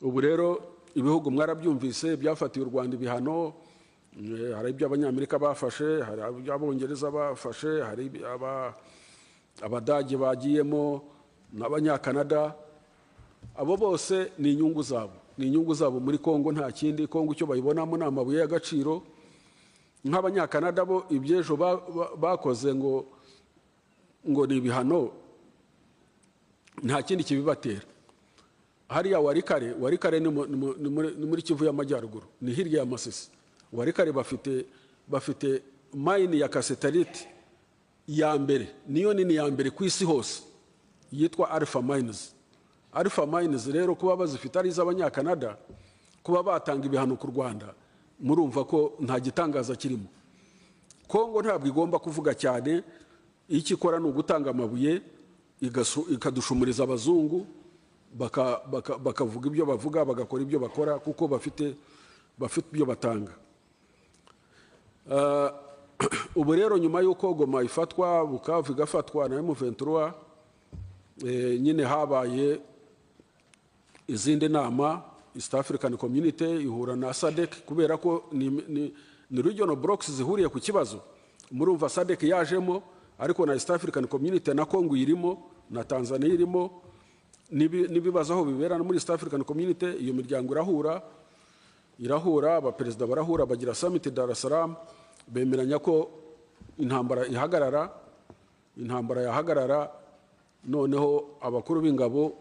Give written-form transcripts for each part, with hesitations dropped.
ubu rero ibihugu mwarabyumvise byafatiye u Rwanda ibihano, hari ibyo abanyamerika bafashe, hari iby'abongereza bafashe, hari abadage bagiyemo n'abanyakanada. Abo bose ni inyungu zabo muri Kongo, nta kindi. Kongo icyo bayibonamo ni amabuye y'agaciro. Nk'abanyakanada bo ibyejo bakoze ngo ni ibihano, nta kindi kibibatera. Hariya Warikare ni muri Kivu y'Amajyaruguru, ni hirya ya Masisi. Warikare bafite mine ya cassiterite ya mbere, niyo nini ya mbere ku isi hose, yitwa Alpha Mines. Alpha Mines rero kuba bazifite ari iz'abanyakanada, kuba batanga ibihano ku Rwanda, murumva ko nta gitangaza kirimo. Kongo ntabwo igomba kuvuga cyane, icyo ikora ni ugutanga amabuye, ikadushumuriza abazungu, bakavuga ibyo bavuga, bagakora ibyo bakora, kuko bafite ibyo batanga. Ubu rero nyuma y'uko Goma ifatwa, Bukavu igafatwa na M23, nyine habaye izindi nama. East African Community ihura na SADC, kubera ko ni regional blocks zihuriye ku kibazo. Murumva SADC yajemo, ariko na East African Community na Kongo irimo, na Tanzania irimo, nibibazo aho bibera muri East African Community. Iyo miryango irahura, abaperezida barahura, bagira summit Dar es Salaam, bemeranya ko intambara yahagarara, noneho abakuru b'ingabo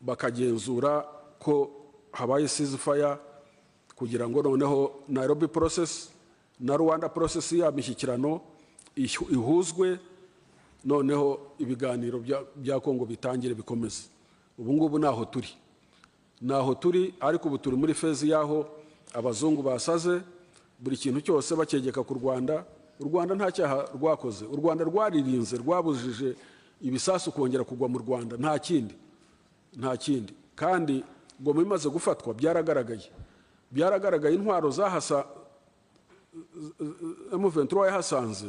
bakagenzura ko habaye ceasefire, kugira ngo noneho Nairobi process na Rwanda process ya mishyikirano ihuzwe, noneho ibiganiro bya Kongo bitangire bikomeze. Ubu ngubu naho turi, ariko ubu turi muri phase yaho abazungu basaze buri kintu cyose bakegeka ku Rwanda. U Rwanda nta cyaha rwakoze, u Rwanda rwaririnze, rwabujije ibisasu kongera kugwa mu Rwanda, nta kindi. Kandi Goma imaze gufatwa byaragaragaye intwaro M23 yahasanze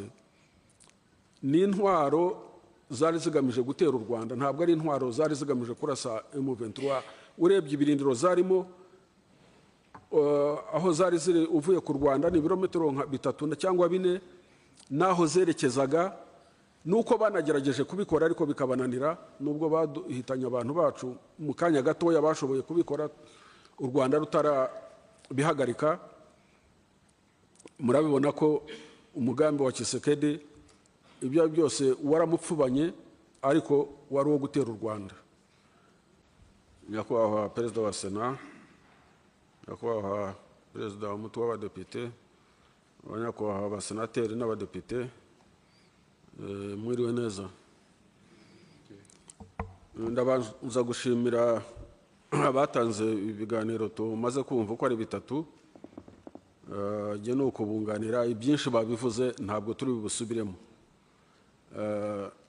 ni intwaro zari zigamije gutera u Rwanda, ntabwo ari intwaro zari zigamije kurasa M23. Urebye ibirindiro zarimo, aho zari ziri uvuye ku Rwanda ni ibirometero 3 cyangwa 4, naho zerekezaga nuko banagerageje kubikora ariko bikabananira, nubwo baduhitanye abantu bacu mu kanya gatoya bashoboye kubikora, u Rwanda rutara bihagarika. Murabibona ko umugambi wa Tshisekedi ibyo byose waramupfubanye, ariko wari wo gutera u Rwanda. Nyakubahwa Perezida wa Sena, nyakubahwa Perezida w'umutwe w'abadepite, abanyakubahwa abasenateri n'abadepite, mwiriwe neza. Ndabanza gushimira abatanze ibiganiro tumaze kumva uko ari bitatu. Jye nuko bunganira ibyinshi babivuze, ntabwo turi busubiremo.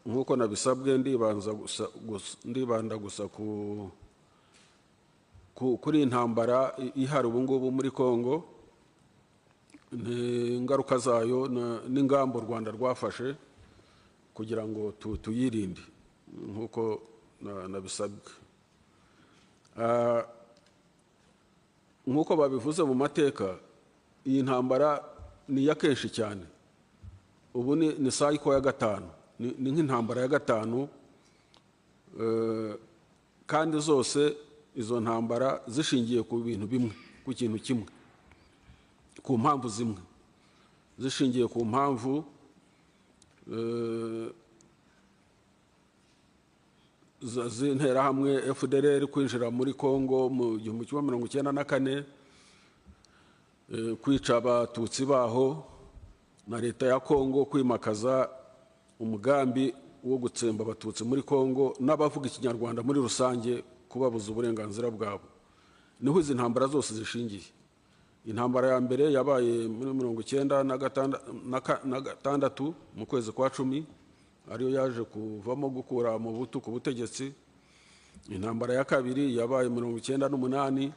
Nkuko nabisabwe ndibanda gusa kuri intambara ihari ubu ngubu muri Kongo, ingaruka zayo n'ingamba u Rwanda rwafashe kugira ngo tuyirinde nkuko nabisabwe. Nkuko babivuze mu mateka, iyi ntambara ni ya kenshi cyane. Ubu ni cycle ya 5, ni nk'intambara ya 5, kandi zose izo ntambara zishingiye ku bintu bimwe, ku kintu kimwe, ku mpamvu zimwe, zishingiye ku mpamvu z'intera hamwe FDLR kwinjira muri Kongo mu 1994, kwica abatutsi baho, na leta ya Kongo kwimakaza umugambi wo gutsemba abatutsi muri Kongo n'abavuga ikinyarwanda muri rusange, kubabuza uburenganzira bwabo. Niho izi ntambara zose zishingiye. Intambara ya mbere yabaye muri 1996 mu kwezi kwa 10, ariyo yaje kuvamo gukura mu butu ku butegetsi. Intambara ya kabiri yabaye 1998,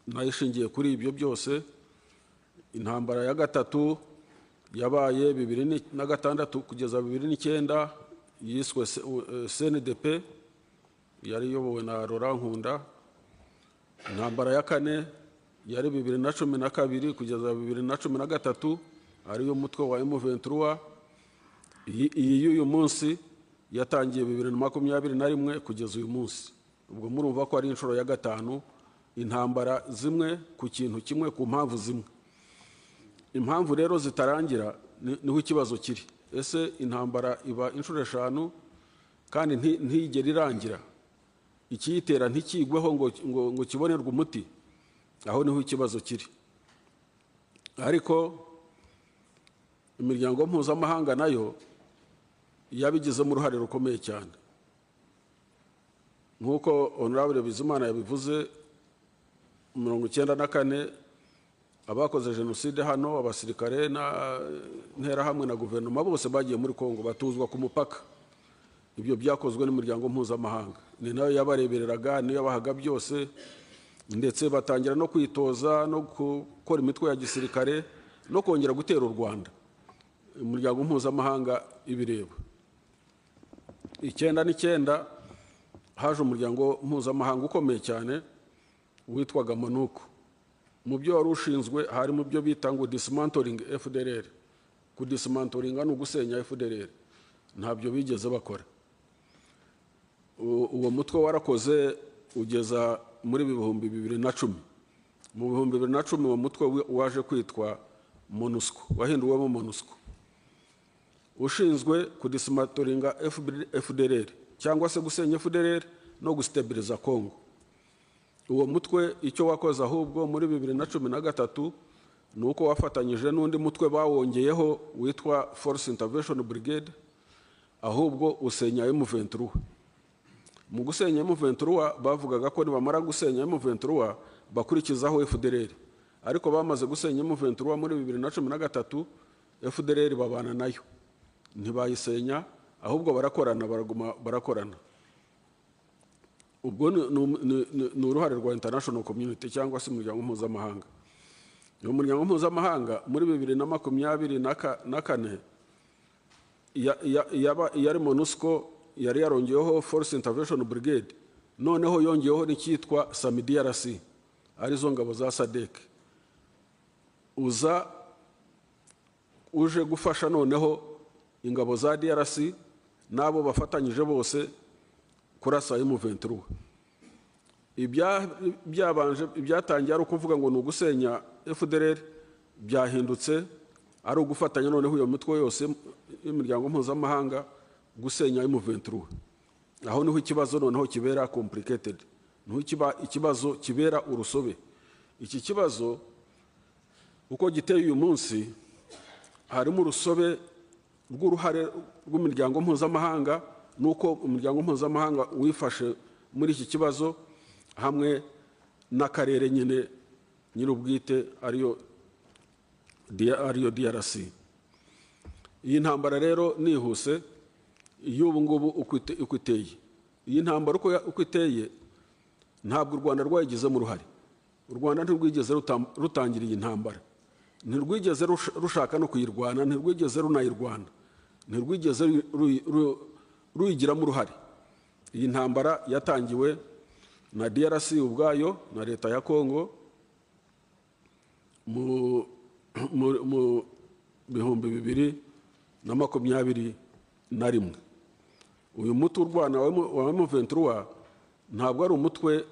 nayo ishingiye kuri ibyo byose. Intambara ya gatatu yabaye 2006 kugeza 2009, yiswe CNDP, yari yobowe na Laurent Nkunda. intambara ya kane yari 2012 kugeza 2013 ariyo mutwe wa M23. Iyi y'uyu munsi yatangiye 2021 kugeza uyu munsi. Ubwo murumva ko ari inshuro ya gatanu intambara zimwe ku kintu kimwe ku mpamvu zimwe. Impamvu rero zitarangira niho ikibazo kiri. Ese intambara iba inshuro eshanu kandi ntigera irangira, ikiyitera ntikigweho ngo kibonerwe umuti? Aho niho ikibazo kiri. Ariko imiryango mpuzamahanga nayo yabigizemo uruhare rukomeye cyane. Nk'uko Honorable Bizimana yabivuze, 1994 abakoze jenoside hano, abasirikare na nterahamwe na guverinoma bose bagiye muri Kongo batuzwa ku mupaka. Ibyo byakozwe n'imiryango mpuzamahanga, ni nayo yabarebereraga, niyo yabahaga byose, ndetse batangira no kwitoza no gukora imitwe ya gisirikare no kongera gutera u Rwanda. Umuryango mpuzamahanga ibireba. 1999 haje umuryango mpuzamahanga ukomeye cyane witwaga MONUSCO. Mu byo wari ushinzwe hari mu byo bita ngo dismantling FDLR. Kudismantoringa no gusenya FDLR ntabyo bigeze bakora. Uwo mutwe warakoze ugeza muri 2010. Mu 2010 uwo mutwe waje kwitwa MONUSCO, wahinduwemo MONUSCO, ushinzwe kudismantoringa FDLR cyangwa se gusenya FDLR no gustabiliza Kongo. Uwo mutwe icyo wakoze ahubwo muri 2013 nuko wafatanyije n'undi mutwe bawongeyeho witwa Force Intervention Brigade, ahubwo usenya M23. Mu gusenya M23 bavugaga ko nibamara gusenya M23 bakurikizaho FDLR, ariko bamaze gusenya M23 muri 2013 FDLR babana nayo, ntibayisenya ahubwo barakorana. Ubwo ni uruhare rwa international community cyangwa se umuryango mpuzamahanga. Uyu muryango mpuzamahanga muri 2024 yari MONUSCO yari yarongeyeho Force Intervention Brigade, noneho yongeyeho n'icyitwa SAMIDRC, arizo ngabo za SADC. Uje gufasha noneho ingabo za DRC nabo bafatanyije bose kurasa M23. Ibyatangiye ari ukuvuga ngo ni ugusenya FDLR, byahindutse ari ugufatanya noneho iyo mitwe yose y'imiryango mpuzamahanga gusenya M23. Aho niho ikibazo noneho kibera complicated, niho ikibazo kibera urusobe. Iki kibazo uko giteye uyu munsi harimo urusobe rw'uruhare rw'imiryango mpuzamahanga nuko umuryango mpuzamahanga wifashe muri iki kibazo hamwe n'akarere nyine nyir'ubwite ariyo DRC. Iyi ntambara rero nihuse y'ubu ngubu uko iteye. Iyi ntambara uko iteye ntabwo u Rwanda rwayigizemo uruhare. U Rwanda ntirwigeze rutangira iyi ntambara, ntirwigeze rushaka no kuyirwana, ntirwigeze runayirwana, ntirwigeze ruyigiramo uruhare. Iyi ntambara yatangiwe na DRC ubwayo na leta ya Kongo mu 2021. Uyu mutwe urwana wa M23 ntabwo ari umutwe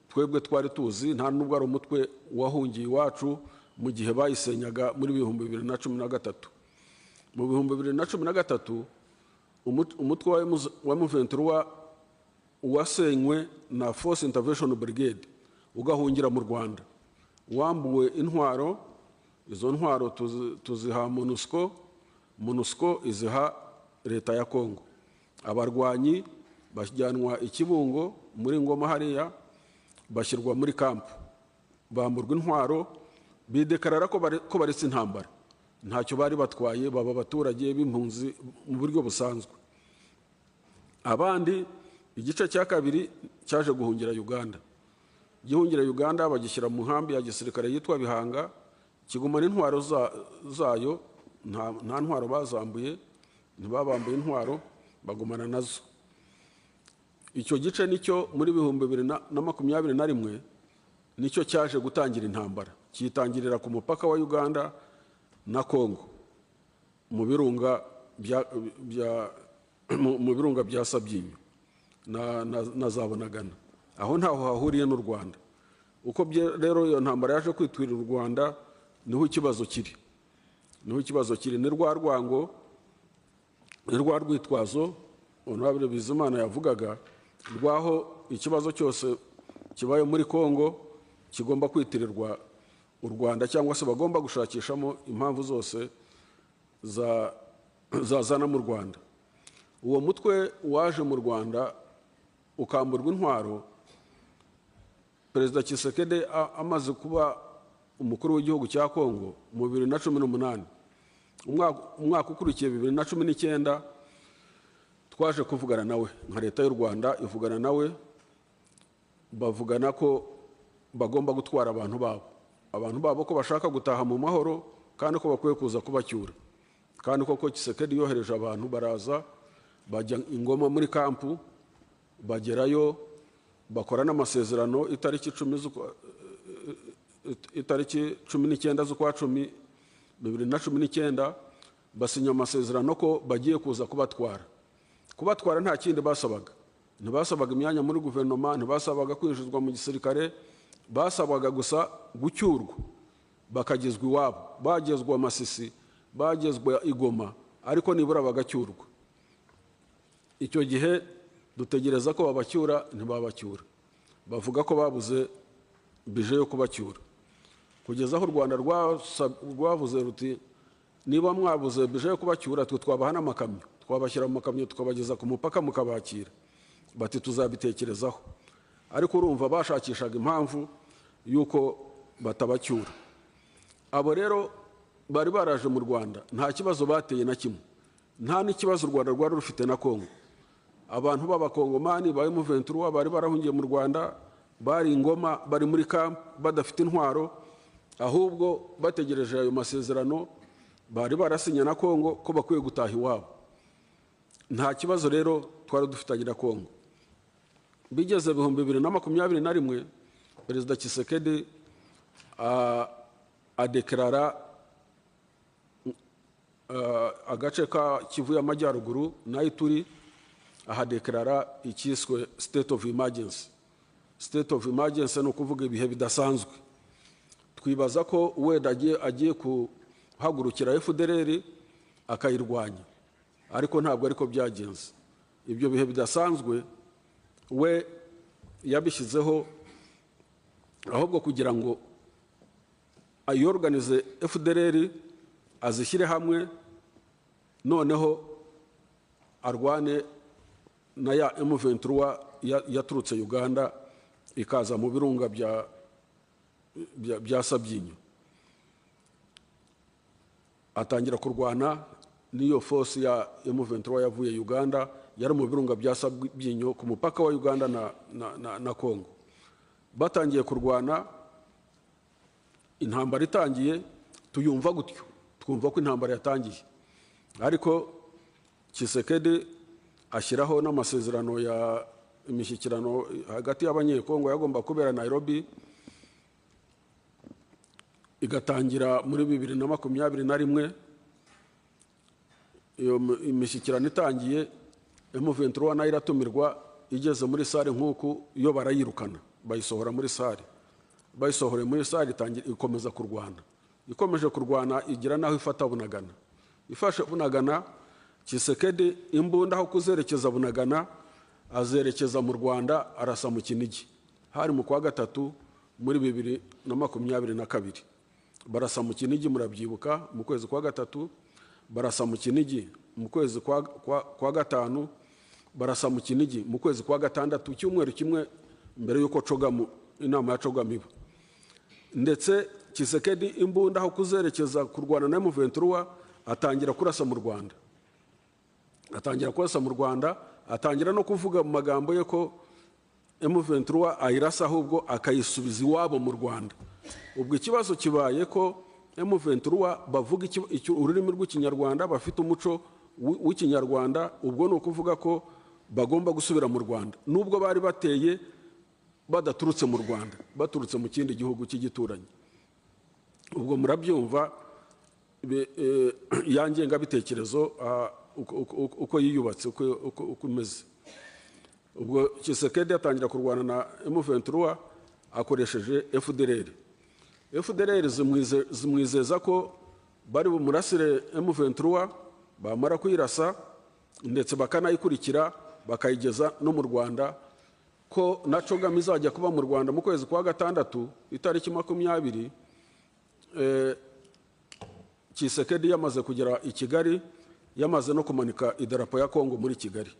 twebwe twari tuzi, nta nubwo ari umutwe wahungiye iwacu mu gihe bayisenyaga muri 2013. Mu 2013 umutwe wa M23 wasenywe na Force Intervention Brigade ugahungira mu Rwanda, wambuwe intwaro. Izo ntwaro tuziha MONUSCO, MONUSCO iziha leta ya Kongo. Abarwanyi bajyanwa ikibungo muri Ngoma hariya, bashyirwa muri kampu, bamburwa intwaro, bidekarara ko baretse intambara, ntacyo bari batwaye, baba abaturage b'impunzi mu buryo busanzwe. Abandi igice cya kabiri cyaje guhungira Uganda. Gihungira Uganda bagishyira mu nkambi ya gisirikare yitwa Bihanga, kigumana intwaro zayo, nta ntwaro bazambuye, ntibabambuye intwaro, bagumana nazo. Icyo gice nicyo muri 2021 nicyo cyaje gutangira intambara, kitangirira ku mupaka wa Uganda na Kongo mu birunga bya Sabyinyo na za Bunagana, aho ntaho hahuriye n'u Rwanda. Uko rero iyo ntambara yaje kwitwirira u Rwanda, niho ikibazo kiri, ni rwa rwango, ni rwa rwitwazo Honorable Bizimana yavugaga, rwaho ikibazo cyose kibaye muri Kongo kigomba kwitirirwa u Rwanda, cyangwa se bagomba gushakishamo impamvu zose zazana mu Rwanda. Uwo mutwe waje mu Rwanda ukamburwa intwaro, Perezida Tshisekedi amaze kuba umukuru w'igihugu cya Kongo mu 2018. Umwaka ukurikiye 2019 twaje kuvugana nawe, nka leta y'u Rwanda ivugana nawe, bavugana ko bagomba gutwara abantu babo ko bashaka gutaha mu mahoro, kandi ko bakwiye kuza kubacyura, kandi koko Tshisekedi yohereje abantu, baraza bajya Ingoma muri kampu, bagerayo bakora n'amasezerano itariki 19 z'ukwa 10 2019, basinya amasezerano ko bagiye kuza kubatwara. Nta kindi basabaga, ntibasabaga imyanya muri guverinoma, ntibasabaga kwinjizwa mu gisirikare, basabaga gusa gucyurwa, bakagezwa iwabo, bagezwa Masisi, bagezwa Igoma, ariko nibura bagacyurwa. Icyo gihe dutegereza ko babacyura, ntibabacyura, bavuga ko babuze bije yo kubacyura, kugeza aho u Rwanda rwavuze ruti niba mwabuze bije yo kubacyura, twe twabaha n'amakamyo, twabashyira mu makamyo tukabageza ku mupaka mukabakira. Bati tuzabitekerezaho. Ariko urumva bashakishaga impamvu yuko batabacyura. Abo rero bari baraje mu Rwanda, nta kibazo bateye na kimwe, nta n'ikibazo u Rwanda rwari rufite na Kongo. Abantu b'abakongomani ba M23 bari barahungiye mu Rwanda, bari Ingoma, bari muri camp, badafite intwaro, ahubwo bategereje ayo masezerano bari barasinya na Kongo ko bakwiye gutaha iwabo. Nta kibazo rero twari dufitanye na Kongo. Bigeze 2021, Perezida Tshisekedi adeklarara agace ka Kivu y'Amajyaruguru na Ituri, ahadeklarara ikiswe state of emergency. State of emergency no kuvuga ibihe bidasanzwe. Twibaza ko wenda agiye kuhagurukira FDLR akayirwanya, ariko ntabwo ariko byagenze. Ibyo bihe bidasanzwe we yabishyizeho ahubwo kugira ngo ayorganize FDLR, azishyire hamwe, noneho arwane na ya M23 yaturutse Uganda ikaza mu birunga bya Sabyinyo. Atangira kurwana n'iyo force ya M23 yavuye Uganda, yari mu birunga bya Sabyinyo ku mupaka wa Uganda na Kongo. Batangiye kurwana, intambara itangiye, tuyumva gutyo, twumva ko intambara yatangiye. Ariko Tshisekedi ashyiraho n'amasezerano ya imishyikirano hagati y'abanyekongo yagomba kubera Nairobi, igatangira muri 2021. Iyo imishyikirano itangiye, M23 nayo iratumirwa, igeze muri sare nk'uku yo barayirukana, bayisohora muri sare. Bayisohore muri sare itangira ikomeza kurwana. Ikomeje kurwana igira naho ifata Bunagana. Ifashe Bunagana, Tshisekedi imbunda aho kuzerekeza Bunagana azerekeza mu Rwanda, arasa mu Kinigi. Hari mu kwa gatatu muri 2022. Barasa mu Kinigi, murabyibuka, mu kwezi kwa gatatu. Barasa mu Kinigi mu kwezi kwa gatanu. Barasa mu Kinigi mu kwezi kwa gatandatu, cyumweru kimwe mbere yuko inama ya Cogamiba. Ndetse Tshisekedi imbunda aho kuzerekeza kurwana na M23 atangira kurasa mu Rwanda. Atangira no kuvuga mu magambo ye ko M23 ayirasa ahubwo akayisubiza iwabo mu Rwanda. Ubwo ikibazo kibaye ko M23 bavuga ururimi rw'Ikinyarwanda, bafite umuco w'Ikinyarwanda, ubwo no kuvuga ko bagomba gusubira mu Rwanda. Nubwo bari bateye badaturutse mu Rwanda, baturutse mu kindi gihugu cy'igituranyi. Ubwo murabyumva ya ngengabitekerezo uko yiyubatse, uko imeze. Ubwo Tshisekedi atangira kurwana na M23 akoresheje FDLR. FDLR zimwizeza ko bari bumurasire M23, bamara kuyirasa ndetse bakanayikurikira bakayigeza no mu Rwanda, ko na CHOGM izajya kuba mu Rwanda mu kwezi kwa gatandatu itariki 20. Tshisekedi yamaze kugera i Kigali, yamaze no kumanika idarapo ya Kongo muri Kigali.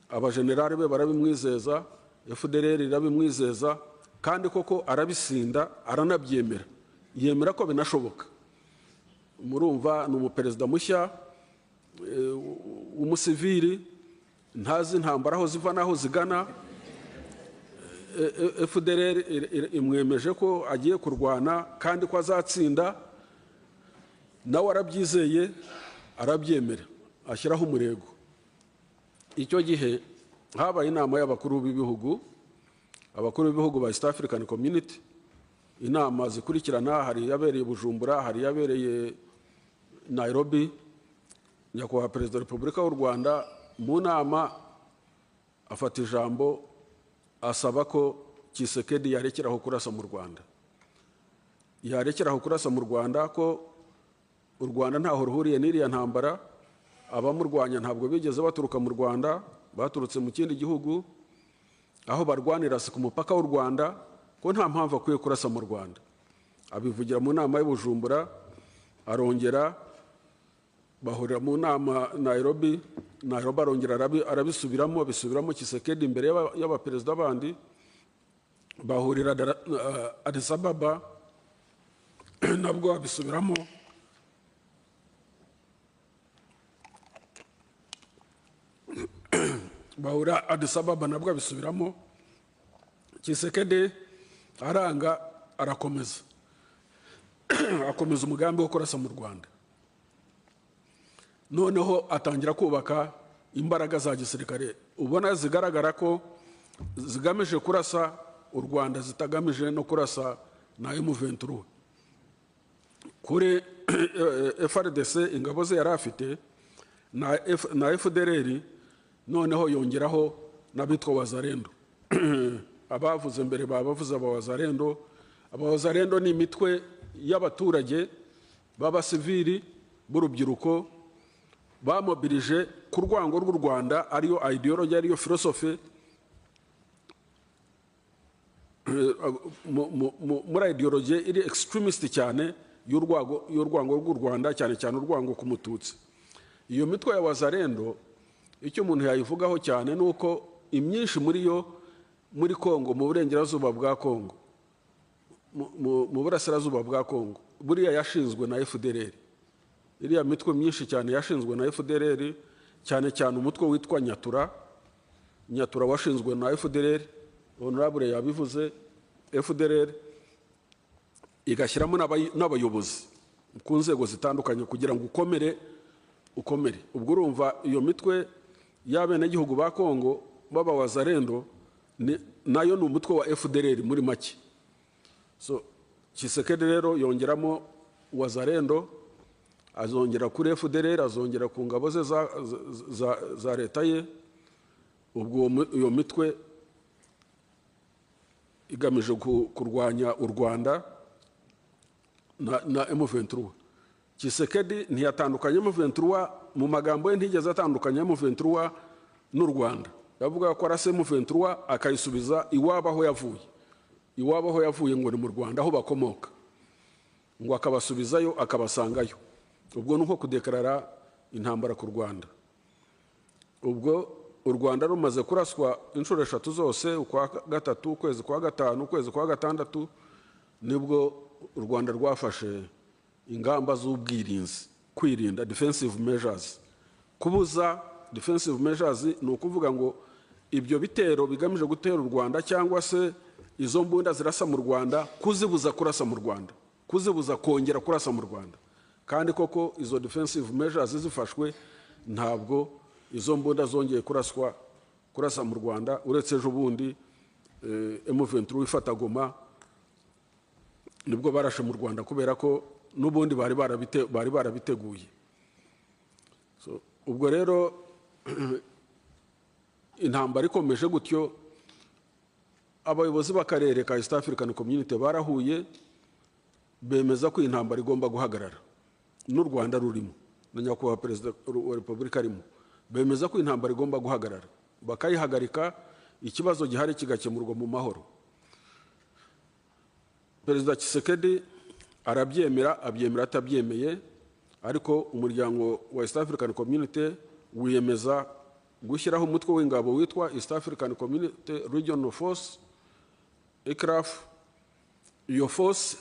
Abajenerali be barabimwizeza, FDLR irabimwizeza, kandi koko arabisinda, aranabyemera, yemera ko binashoboka. Murumva ni umuperezida mushya umusivili, ntazi intambara aho ziva naho zigana. FDLR imwemeje ko agiye kurwana kandi ko azatsinda, nawe arabyizeye, arabyemera, ashyiraho umurego. Icyo gihe habaye inama y'abakuru b'ibihugu, abakuru b'ibihugu ba East African Community. Inama zikurikirana, hari yabereye Bujumbura, hari yabereye Nairobi. Nyakubahwa Perezida wa Repubulika y'u Rwanda mu nama afata ijambo, asaba ko Tshisekedi yarekeraho kurasa mu Rwanda, yarekeraho kurasa mu Rwanda, ko u Rwanda ntaho ruhuriye n'iriya ntambara, abamurwanya ntabwo bigeze baturuka mu Rwanda, baturutse mu kindi gihugu, aho barwanira ku mupaka w'u Rwanda, ko nta mpamvu akwiye kurasa mu Rwanda. Abivugira mu nama y'Ubujumbura, arongera bahurira mu nama Nairobi, arongera arabisubiramo, Tshisekedi imbere y'abaperezida bandi, bahurira Addis Ababa, nabwo abisubiramo, bahura Addis Ababa nabwo abisubiramo. Tshisekedi aranga, arakomeza akomeza umugambi wo kurasa mu Rwanda. Noneho atangira kubaka imbaraga za gisirikare, ubona zigaragara ko zigamije kurasa u Rwanda, zitagamije no kurasa na M23. Kuri FARDC ingabo ze yari afite na FDLR, noneho yongeraho n'abitwa Wazalendo. Abavuze mbere babavuze Abawazalendo. Abawazalendo ni imitwe y'abaturage b'abasivili b'urubyiruko bamobilije ku rwango rw'u Rwanda, ariyo ideology, ariyo philosophy, muri ideology iri extremist cyane y'urwango rw'u Rwanda, cyane cyane urwango ku Mututsi. Iyo mitwe ya Wazalendo, icyo umuntu yayivugaho cyane nuko imyinshi muri yo muri Kongo, mu burengerazuba bwa Kongo, mu burasirazuba bwa Kongo, buriya yashinzwe na FDLR. Iriya mitwe myinshi cyane yashinzwe na FDLR, cyane cyane umutwe witwa Nyatura washinzwe na FDLR. Honorable yabivuze, FDLR igashyiramo n'abayobozi ku nzego zitandukanye kugira ngo ukomere. Ubwo urumva iyo mitwe y'abenegihugu ba Kongo baba Wazalendo nayo ni umutwe wa FDLR muri make. So Tshisekedi rero yongeramo Wazalendo, azongera kuri FDLR, azongera ku ngabo ze za leta ye. Ubwo iyo mitwe igamije kurwanya u Rwanda na M23. Tshisekedi ntiyatandukanye M23, mu magambo ye ntigeze atandukanye M23 n'u Rwanda. Yavuga ko arase M23 akayisubiza iwabo aho yavuye, ngo ni mu Rwanda aho bakomoka, ngo akabasubizayo, akabasangayo. Ubwo nuko kudekarara intambara ku Rwanda. Ubwo u Rwanda rumaze kuraswa inshuro 3 zose, ukwa gatatu, ukwezi kwa gatanu, ukwezi kwa gatandatu, nibwo u Rwanda rwafashe ingamba z'ubwirinzi, kwirinda, defensive measures. Kubuza defensive measures ni ukuvuga ngo ibyo bitero bigamije gutera u Rwanda, cyangwa se izo mbunda zirasa mu Rwanda, kuzibuza kurasa mu Rwanda, kuzibuza kongera kurasa mu Rwanda. Kandi koko izo defensive measures zifashwe, ntabwo izo mbunda zongeye kurasa mu Rwanda, uretse ejo bundi M23 ifata Goma nibwo barashe mu Rwanda kubera ko n'ubundi bari barabiteguye. So ubwo rero intambara ikomeje gutyo, abayobozi b'akarere ka East African Community barahuye bemeza ko intambara igomba guhagarara, n'u Rwanda rurimo na nyakubahwa perezida wa Repubulika arimo, bemeza ko intambara igomba guhagarara bakayihagarika, ikibazo gihari kigakemurwa mu mahoro. Perezida Tshisekedi arabyemera, abyemera atabyemeye, ariko umuryango wa East African Community wiyemeza gushyiraho umutwe w'ingabo witwa East African Community Regional Force ECRAF. Iyo force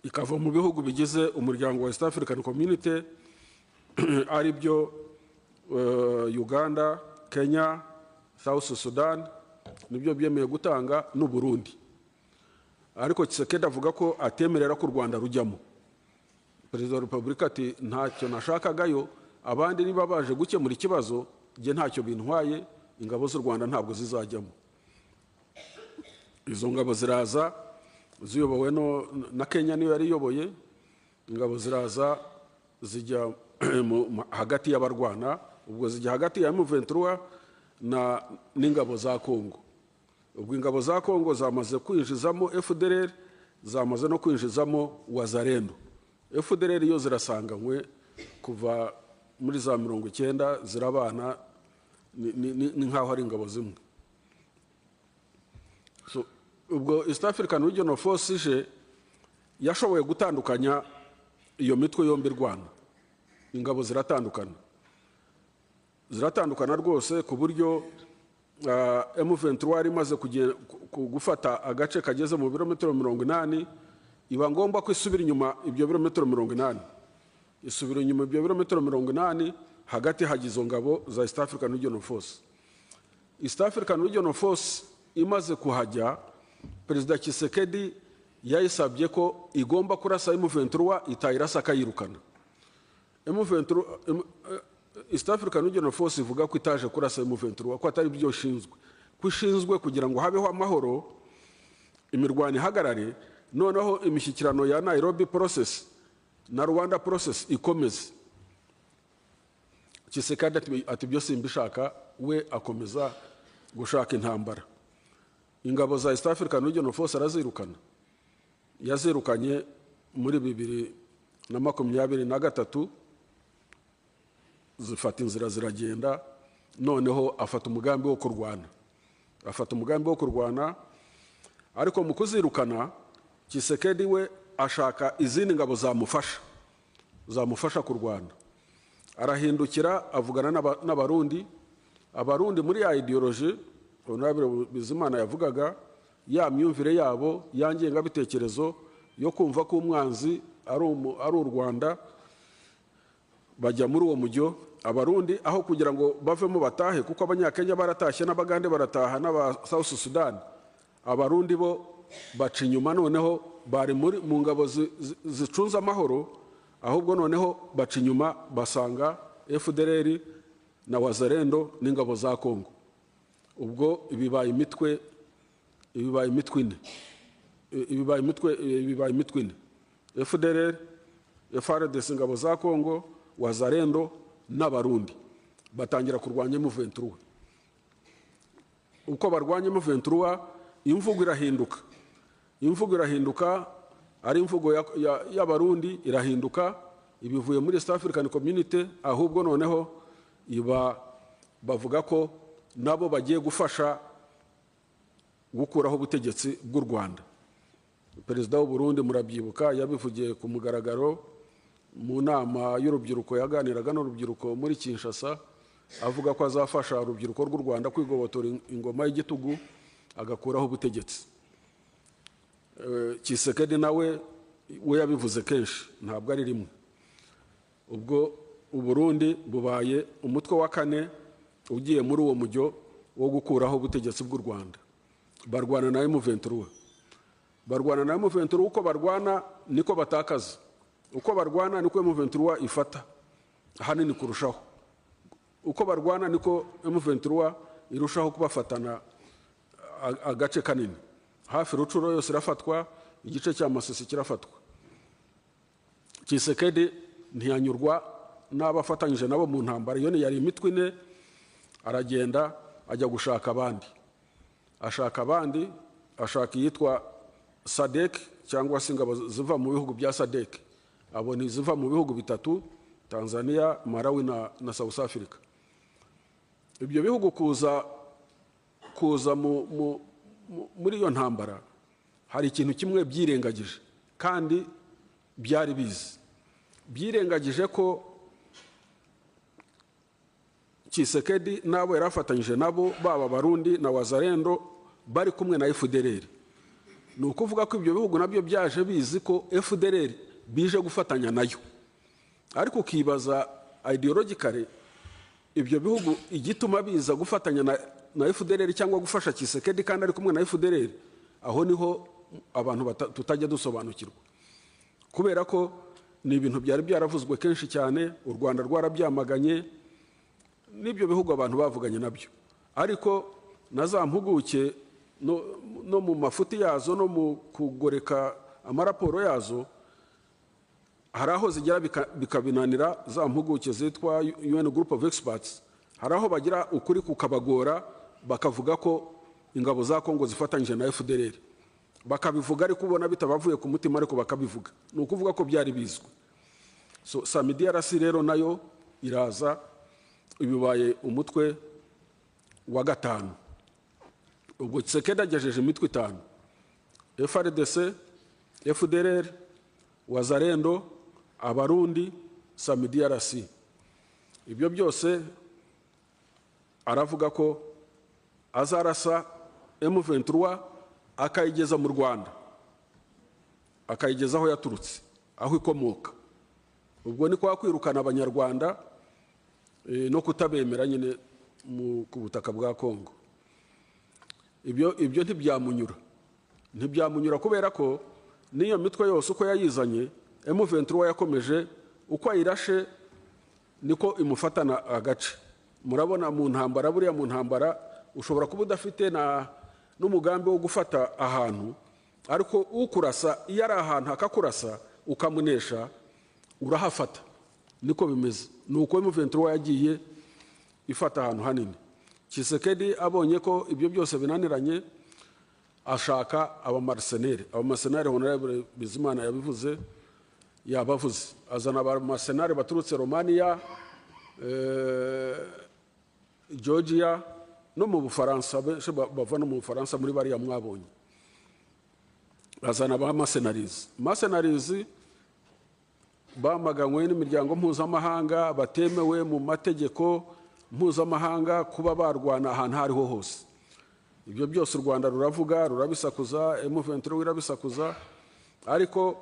ikava mu bihugu bigize umuryango wa East African Community ari byo Uganda, Kenya, South Sudan, nibyo byemeye gutanga n'u Burundi. Ariko Tshisekedi avuga ko atemerera ko u Rwanda rujyamo. Perezida wa Repubulika ati ntacyo nashakagayo, abandi niba baje gukemura ikibazo, je ntacyo bintwaye, ingabo z'u Rwanda ntabwo zizajyamo. Izo ngabo ziraza ziyobowe na Kenya, niyo yari yoboye. Ingabo ziraza zijya hagati y'abarwana, ubwo zijya hagati ya M23 n'ingabo za Kongo. Ubwo ingabo za Kongo zamaze kwinjizamo FDLR, zamaze no kwinjizamo Wazalendo. FDLR yo zirasanganywe kuva muri za 90 zirabana, ni nkaho ari ingabo zimwe. So ubwo East African Regional Force je yashoboye gutandukanya iyo mitwe yombi Rwanda. Ingabo ziratandukana rwose ku buryo M23 ari maze gufata agace kageze mu birometero 80, iba ngomba ko isubira inyuma ibyo birometero 80. Isubira inyuma ibyo birometero 80, hagati hagize ngabo za East African Regional Force. East African Regional Force imaze kuhajya, Perezida Tshisekedi yayisabye ko igomba kurasa M23 itayirasa akayirukana. East African Regional Force ivuga ko itaje kurasa M23, ko atari byo shinzwe, kushinzwe kugira ngo habeho amahoro, imirwano ihagarare, noneho imishyikirano ya Nairobi process na Rwanda process ikomeze. Tshisekedi ati byo simbishaka, we akomeza gushaka intambara. Ingabo za East African Regional Force arazirukana, yazirukanye muri 2023, zifata inzira ziragenda, noneho afata umugambi wo kurwana. Ariko mu kuzirukana, Tshisekedi we ashaka izindi ngabo zamufasha kurwana. Arahindukira avugana n'abarundi. Abarundi muri ya ideology Honorable Bizimana yavugaga, ya myumvire yabo yangenga bitekerezo yo kumva ko umwanzi ari u Rwanda, bajya muri uwo mujyo. Abarundi aho kugira ngo bavemo batahe, kuko abanyakenya baratashye n'abagande barataha n'aba South Sudan, abarundi bo baca inyuma, noneho bari mu ngabo zicunza amahoro, ahubwo noneho baca inyuma basanga FDLR na Wazalendo n'ingabo za Kongo. Ubwo ibibaye imitwe ine, FDLR, FARDC, ingabo za Kongo, Wazalendo n'abarundi batangira kurwanya M23. Uko barwanya M23, imvugo irahinduka, ari imvugo y'abarundi irahinduka, ibivuye muri East African Community, ahubwo noneho bavuga ko nabo bagiye gufasha gukuraho ubutegetsi bw'u Rwanda. Perezida w'u Burundi murabyibuka yabivugiye ku mugaragaro mu nama y'urubyiruko, yaganiraga n'urubyiruko muri Kinshasa, avuga ko azafasha urubyiruko rw'u Rwanda kwigobotora ingoma y'igitugu agakuraho ubutegetsi. Tshisekedi nawe we yabivuze kenshi, ntabwo ari rimwe. Ubwo u Burundi bubaye umutwe wa 4 ugiye muri uwo mujyo wo gukuraho ubutegetsi bw'u Rwanda. Barwana na M23. Uko barwana niko batakaza, uko barwana niko M23 ifata hanini kurushaho. Uko barwana niko M23 irushaho kubafatana agace kanini, hafi Rucuro yose irafatwa, igice cya Masisi kirafatwa. Tshisekedi ntiyanyurwa n'abafatanyije nabo mu ntambara. Iyo yari imitwe ine, aragenda ajya gushaka abandi, ashaka iyitwa SADC cyangwa se ingabo ziva mu bihugu bya SADC. Abo ni ziva mu bihugu bitatu, Tanzania, Malawi na South Africa. Ibyo bihugu kuza muri iyo ntambara hari ikintu kimwe byirengagije, kandi byari bizi. Byirengagije ko Tshisekedi nabo yarafatanyije nabo, baba Barundi na Wazalendo, bari kumwe na FDLR. Ni ukuvuga ko ibyo bihugu nabyo byaje bizi ko FDLR bije gufatanya nayo. Ariko ukibaza ideologically ibyo bihugu igituma biza gufatanya na FDLR cyangwa gufasha Tshisekedi kandi ari kumwe na FDLR, aho niho abantu tutajya dusobanukirwa. Kubera ko ni ibintu byari byaravuzwe kenshi cyane, u Rwanda rwarabyamaganye, n'ibyo bihugu abantu bavuganye nabyo. Ariko nazampuguke no mu mafuti yazo no mu kugoreka amaraporo yazo, hari aho zigera bikabinanira. Za mpuguke zitwa UN Group of Experts, hari aho bagira ukuri kukabagora, bakavuga ko ingabo za Kongo zifatanyije na FDLR. Bakabivuga ariko ubona bitabavuye ku mutima, ariko bakabivuga. Ni ukuvuga ko byari bizwi. So SAMIDRC rero nayo iraza, ibibaye umutwe wa 5. Ubwo Tshisekedi agejeje imitwe 5: FARDC, FDLR, Wazalendo, Abarundi, SAMIDRC. Ibyo byose aravuga ko azarasa M23 akayigeza mu Rwanda, akayigeza aho yaturutse, aho ikomoka. Ubwo ni kwa kwirukana abanyarwanda no kutabemera nyine ku butaka bwa Kongo. Ibyo ntibyamunyura kubera ko niyo mitwe yose uko yayizanye, M23 yakomeje uko ayirashe niko imufatana agace. Murabona mu ntambara, buriya mu ntambara ushobora kuba udafite n'umugambi wo gufata ahantu, ariko ukurasa iyo ari ahantu akakurasa ukamunesha, urahafata. Niko bimeze. Nuko M23 yagiye ifata ahantu hanini. Tshisekedi abonye ko ibyo byose binaniranye, ashaka abamercenaires. Abamercenaires Honorable Bizimana yabavuze. Azana abamercenaires baturutse Romania, Georgia no mu Bufaransa, benshi bava no mu Bufaransa muri bariya mwabonye. Azana abamercenaires. Mercenaries bamaganywe n'imiryango mpuzamahanga, batemewe mu mategeko mpuzamahanga kuba barwana ahantu hariho hose. Ibyo byose u Rwanda ruravuga, rurabisakuza, M23 irabisakuza, ariko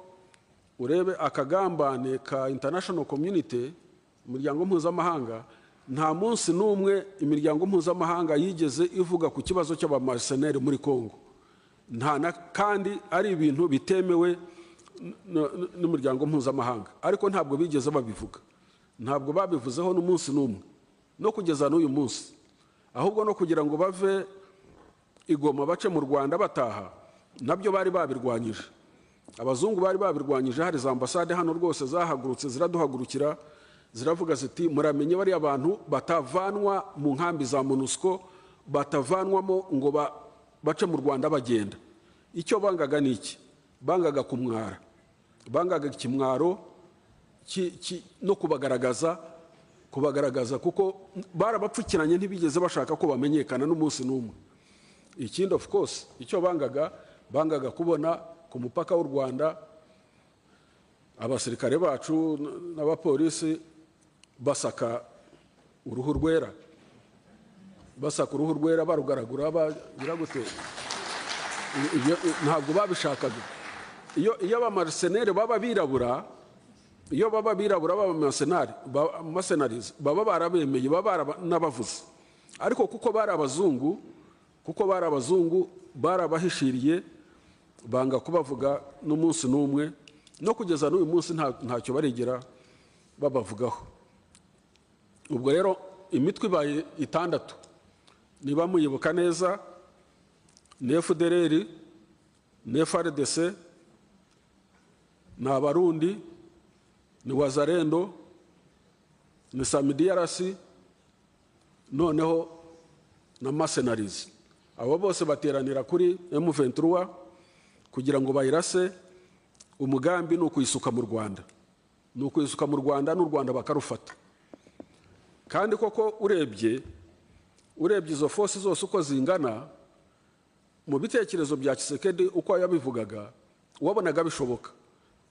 urebe akagambane ka international community, imiryango mpuzamahanga, nta munsi n'umwe imiryango mpuzamahanga yigeze ivuga ku kibazo cy'abamercenaires muri Kongo. Kandi ari ibintu bitemewe n'umuryango mpuzamahanga, ariko ntabwo bigeze babivuga. Ntabwo babivuzeho n'umunsi n'umwe, no kugeza n'uyu munsi. Ahubwo no kugira ngo bave Igoma bace mu Rwanda bataha, nabyo bari babirwanyije. Abazungu bari babirwanyije. Hari za ambasade hano rwose zahagurutse ziraduhagurukira, ziravuga ziti muramenye bari abantu batavanwa mu nkambi za MONUSCO, batavanwamo ngo bace mu Rwanda bagenda. Icyo bangaga niki? Bangaga kumwara, bangaga ikimwaro no kubagaragaza kuko barabapfukiranye, ntibigeze bashaka ko bamenyekana n'umunsi n'umwe. Ikindi of course icyo bangaga kubona ku mupaka w'u Rwanda abasirikare bacu n'abapolisi basaka uruhu rwera, barugaragura bagira gute. Ntabwo babishakaga. Iyo abamercenaires baba birabura, mercenaries baba barabemeye, baba n'abavuze. Ariko kuko bari abazungu barabahishiriye, banga kubavuga n'umunsi n'umwe, no kugeza n'uyu munsi ntacyo barigera babavugaho. Ubwo rero imitwe ibaye 6. Niba muyibuka neza, ni FDLR, ni FARDC, ni Abarundi, ni Wazalendo, ni SAMIDRC, noneho na mercenaries. Abo bose bateranira kuri M23 kugira ngo bayirase. Umugambi ni ukuyisuka mu Rwanda, ni ukuyisuka mu Rwanda n'u Rwanda bakarufata. Kandi koko urebye izo force zose uko zingana, mu bitekerezo bya Tshisekedi uko yabivugaga wabonaga bishoboka.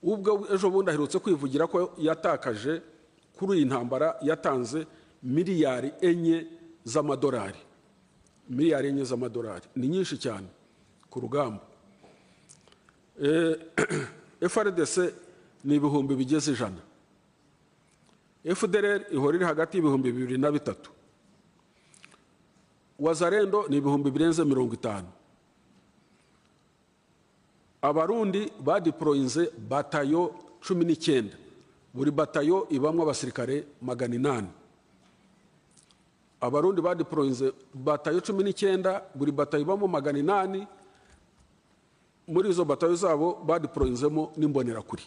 Ubwo ejo bundi aherutse kwivugira ko yatakaje kuri iyi ntambara yatanze miliyari 4 z'amadolari. Miliyari 4 z'amadolari ni nyinshi cyane ku rugamba. FARDC ni ibihumbi bigeze 100. FDLR ihora iri hagati y'ibihumbi 2 na 3. Wazalendo ni ibihumbi birenze 50. Abarundi badeployinze batayo 19. Buri batayo ibamwe abasirikare 800. Abarundi badeployinze batayo 19, buri batayo ibamwe 800. Muri izo batayo zabo badeployinzemo n'imbonerakure.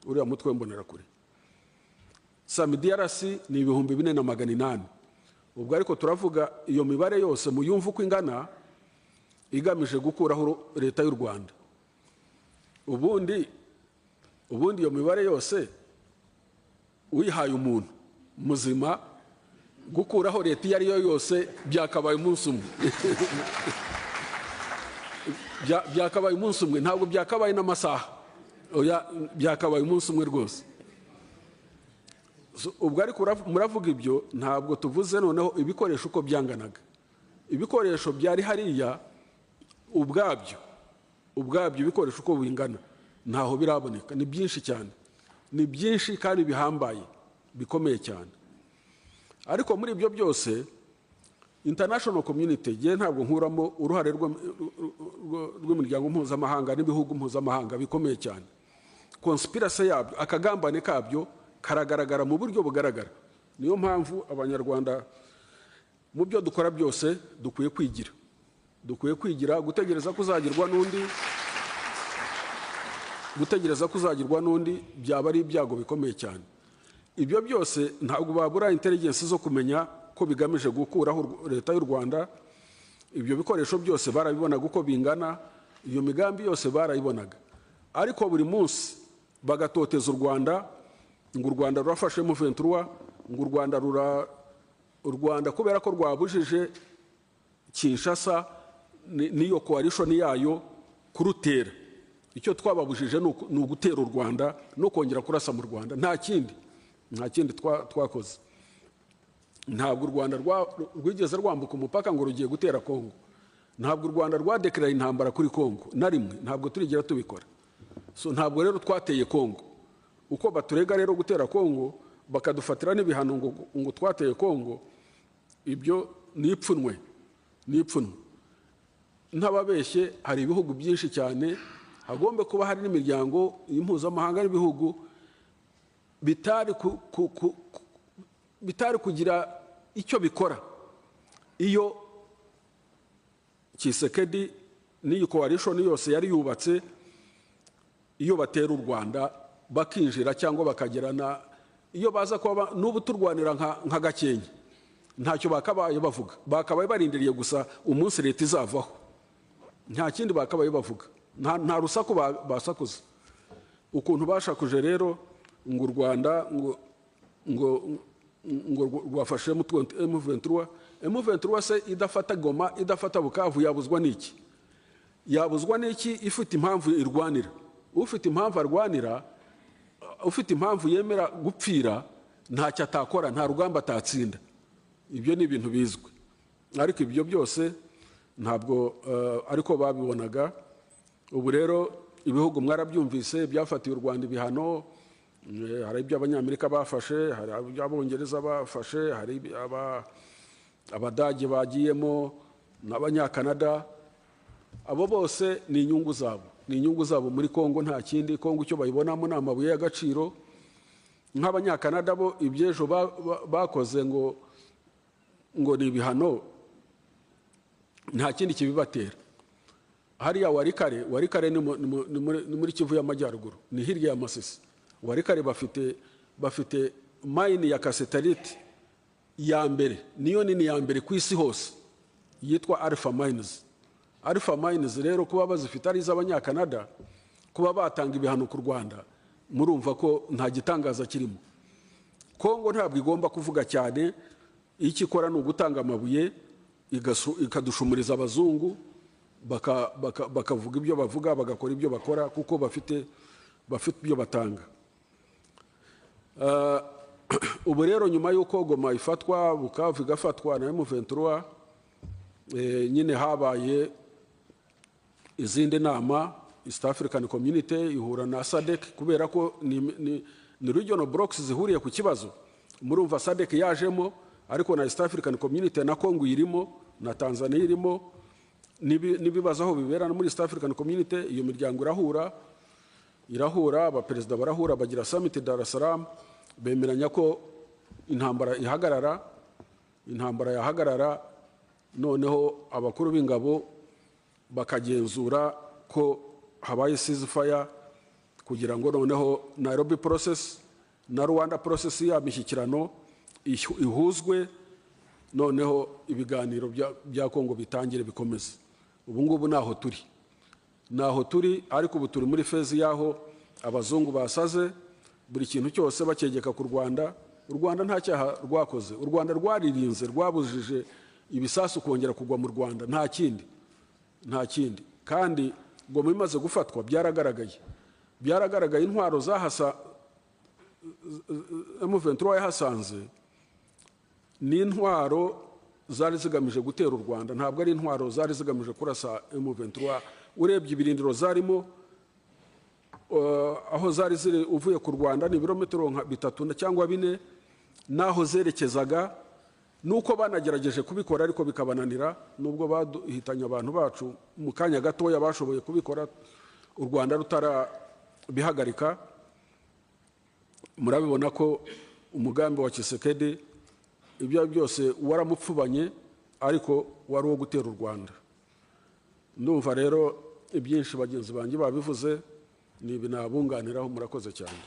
Uriya mutwe w'imbonerakure. SAMIDRC ni ibihumbi 4,800. Ubwo ariko turavuga iyo mibare yose muyumva uko ingana, igamije gukuraho leta y'u Rwanda. Ubundi iyo mibare yose uyihaye umuntu muzima, gukuraho leta iyo ari yo yose byakabaye umunsi umwe. Byakabaye umunsi umwe, ntabwo byakabaye n'amasaha. Oya, byakabaye umunsi umwe rwose. Ubwo ariko muravuga ibyo, ntabwo tuvuze noneho ibikoresho uko byanganaga. Ibikoresho byari hariya ubwabyo ibikoresho uko bingana ntaho biraboneka. Ni byinshi cyane, ni byinshi kandi bihambaye, bikomeye cyane. Ariko muri ibyo byose international community je ntabwo nkuramo uruhare rw'imiryango mpuzamahanga n'ibihugu mpuzamahanga bikomeye cyane. Conspiracy yabyo, akagambane kabyo karagaragara mu buryo bugaragara. Niyo mpamvu abanyarwanda mu byo dukora byose dukwiye kwigira, gutegereza kuzagirwa n'undi byaba ari ibyago bikomeye cyane. Ibyo byose ntabwo babura intelligence zo kumenya ko bigamije gukuraho leta y'u Rwanda. Ibyo bikoresho byose barabibonaga uko bingana, iyo migambi yose barayibonaga. Ariko buri munsi bagatoteza u Rwanda, ngo u Rwanda rurafashe M23, ngo u Rwanda kubera ko rwabujije Kinshasa niyo coalition yayo kurutera. Icyo twababujije ni ugutera u Rwanda no kongera kurasa mu Rwanda. Nta kindi twakoze. Ntabwo u Rwanda rwigeze rwambuka umupaka ngo rugiye gutera Kongo. Ntabwo u Rwanda rwadeclare intambara kuri Kongo na rimwe, ntabwo turigera tubikora. So ntabwo rero twateye Kongo. Uko baturega rero gutera Kongo bakadufatira n'ibihano ngo twateye Kongo, ibyo nipfunwe. Ntababeshye, hari ibihugu byinshi cyane, hagomba kuba hari n'imiryango mpuzamahanga n'ibihugu bitari kugira icyo bikora iyo Tshisekedi n'iyi coalition yose yari yubatse, iyo batera u Rwanda bakinjira cyangwa bakagerana, iyo baza kuba n'ubu turwanira nka Gakenke, ntacyo bakabaye bavuga. Bakabaye barindiriye gusa umunsi leta izavaho, nta kindi bakabaye bavuga. Nta rusaku basakuza. Ukuntu bashakuje rero ngo u Rwanda ngo rwafashe M23 se idafata Goma, idafata Bukavu, yabuzwa n'iki? Yabuzwa n'iki? Ifite impamvu irwanira. Ufite impamvu arwanira, ufite impamvu yemera gupfira, ntacyo atakora, nta rugamba atatsinda. Ibyo ni ibintu bizwi. Ariko ibyo byose ntabwo ariko babibonaga. Ubu rero ibihugu mwarabyumvise byafatiye u Rwanda ibihano. Hari ibyo Abanyamerika bafashe, hari iby'Abongereza bafashe, hari Abadage bagiyemo n'Abanyakanada. Abo bose ni inyungu zabo muri Kongo, nta kindi. Kongo icyo bayibonamo ni amabuye y'agaciro. Nk'Abanyakanada bo ibyejo bakoze ngo ni ibihano, nta kindi kibibatera. hariya Warikare ni muri Kivu y'Amajyaruguru, ni hirya ya Masisi. Warikare bafite mine ya cassiterite ya mbere, niyo nini ya mbere ku isi hose, yitwa Alpha Mines. Alpha Mines rero kuba bazifite ari iz'Abanyakanada, kuba batanga ibihano ku Rwanda, murumva ko nta gitangaza kirimo. Kongo ntabwo igomba kuvuga cyane, iki ikora ni ugutanga amabuye ikadushumuriza abazungu, bakavuga ibyo bavuga, bagakora ibyo bakora, kuko bafite ibyo batanga. Ubu rero nyuma y'uko Goma ifatwa, Bukavu igafatwa na M23, nyine habaye izindi nama. East African Community ihura na SADC, kubera ko ni regional blocks zihuriye ku kibazo. Murumva SADC yajemo, ariko na East African Community na Kongo irimo, na Tanzania irimo, nibibazo aho bibera muri East African Community. Iyo miryango irahura, abaperezida barahura, bagira summit Dar es Salaam, bemeranya ko intambara yahagarara, noneho abakuru b'ingabo bakagenzura ko habaye ceasefire, kugira ngo noneho Nairobi process na Rwanda process ya mishyikirano ihuzwe, noneho ibiganiro bya Kongo bitangire bikomeze. Ubu ngubu naho turi, ariko ubu turi muri fezi yaho abazungu basaze, buri kintu cyose bakegeka ku Rwanda. U Rwanda nta cyaha rwakoze, u Rwanda rwaririnze, rwabujije ibisasu kongera kugwa mu Rwanda, nta kindi. Kandi ngo bimaze gufatwa byaragaragaye intwaro M23 yahasanze ni intwaro zari zigamije gutera u Rwanda, ntabwo ari intwaro zari zigamije kurasa M23. Urebye ibirindiro zarimo, aho zari ziri uvuye ku Rwanda ni ibirometero 3 cyangwa 4, naho zerekezaga, nuko banagerageje kubikora ariko bikabananira, nubwo baduhitanye abantu bacu mu kanya gatoya bashoboye kubikora, u Rwanda rutarabihagarika. Murabibona ko umugambi wa Tshisekedi ibyo byose waramupfubanye, ariko wari uwo gutera u Rwanda. Ndumva rero ibyinshi bagenzi banjye babivuze, ni binabunganiraho. Murakoze cyane.